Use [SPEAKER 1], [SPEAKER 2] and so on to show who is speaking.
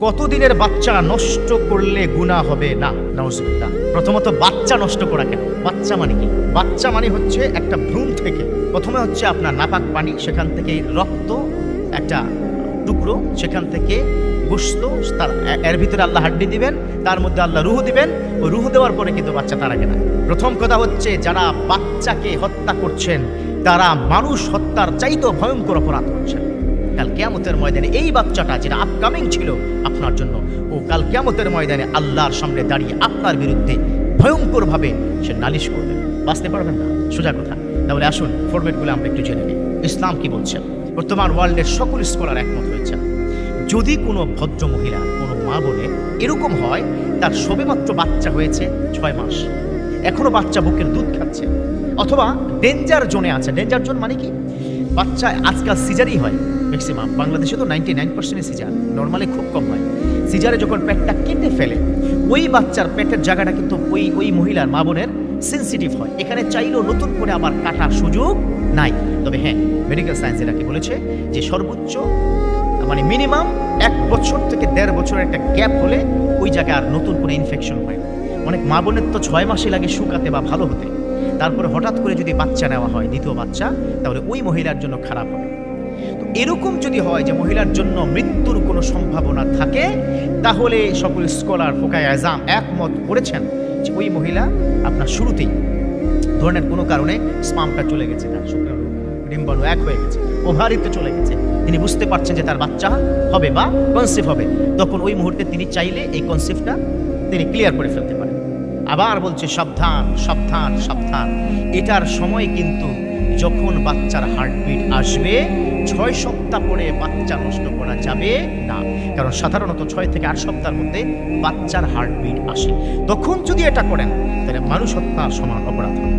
[SPEAKER 1] কতদিনের বাচ্চা নষ্ট করলে গুনাহ হবে না? নাউজুবিল্লাহ। প্রথমত বাচ্চা নষ্ট করা কেন? বাচ্চা মানে কি? বাচ্চা মানে হচ্ছে একটা ভ্রূণ থেকে প্রথমে হচ্ছে আপনার নাপাক পানি, সেখান থেকে রক্ত একটা টুকরো, সেখান থেকে গোশত, তার এর ভিতরে আল্লাহ হাড্ডি দিবেন, তার মধ্যে আল্লাহ রুহ দিবেন। ওই রুহ দেওয়ার পরে কিন্তু বাচ্চা তার আগে না। প্রথম কথা হচ্ছে যারা বাচ্চাকে হত্যা করছেন তারা মানুষ হত্যার চাইতেও ভয়ঙ্কর অপরাধ করছেন। কাল কিয়ামতের ময়দানে এই বাচ্চাটা যেটা আপকামিং ছিল আপনার জন্য, ও কাল কিয়ামতের ময়দানে আল্লাহর সামনে দাঁড়িয়ে আপনার বিরুদ্ধে ভয়ঙ্করভাবে সে নালিশ করবে। বাঁচতে পারবেন না, সোজা কথা। তাহলে আসুন ফরম্যাটগুলো আমরা একটু জেনে নিই। ইসলাম কি বলছে? বর্তমান ওয়ার্ল্ডের সকল স্কলার একমত হয়েছে, যদি কোনো ভদ্র মহিলা, কোনো মা বোনের এরকম হয় তার সবেমাত্র বাচ্চা হয়েছে 6 মাস, এখনো বাচ্চা বুকের দুধ খাচ্ছে, অথবা ডেঞ্জার জোনে আছে। ডেঞ্জার জোন মানে কি? বাচ্চা আজকাল সিজারই হয় ম্যাক্সিমাম, বাংলাদেশে তো 99% সিজার, নর্মালি খুব কম হয়। সিজারে যখন পেটটা কেটে ফেলে, ওই বাচ্চার পেটের জায়গাটা কিন্তু ওই মহিলার, মা বোনের সেন্সিটিভ হয়। এখানে চাইলেও নতুন করে আবার কাটার সুযোগ নাই। তবে হ্যাঁ, মেডিকেল সায়েন্স এটাকে বলেছে যে সর্বোচ্চ মানে মিনিমাম 1 বছর থেকে 1.5 বছরের একটা গ্যাপ হলে ওই জায়গায় আর নতুন কোনো ইনফেকশন হয়। অনেক মা বোনের তো 6 মাসই লাগে শুকাতে বা ভালো হতে। তারপরে হঠাৎ করে যদি বাচ্চা নেওয়া হয়, দ্বিতীয় বাচ্চা, তাহলে ওই মহিলার জন্য খারাপ হবে। তো এরকম যদি হয় যে মহিলার জন্য মৃত্যুর কোনো সম্ভাবনা থাকে, তাহলে সকল স্কলার ফোকায়ে আযম একমত করেছেন যে ওই মহিলা আপনার শুরুতেই ধরনের কোনো কারণে স্পামটা চলে গেছে, তার শুক্রাণু ডিম্বাণু এক হয়ে গেছে, ওভারিতে চলে গেছে, তিনি বুঝতে পারছেন যে তার বাচ্চা হবে বা কনসিভ হবে, তখন ওই মুহূর্তে তিনি চাইলে এই কনসিভটা তিনি ক্লিয়ার করে ফেলতে পারেন। আবার বলছে সাবধান সাবধান সাবধান, এটার সময় কিন্তু যখন বাচ্চার হার্টবিট আসবে 6 সপ্তাহ পরে বাচ্চা নষ্ট করা যাবে না, কারণ সাধারণত 6 থেকে 8 সপ্তাহের মধ্যে বাচ্চার হার্টবিট আসে। তখন যদি এটা করেন তাহলে মানুষ হত্যা সমান অপরাধ হবে।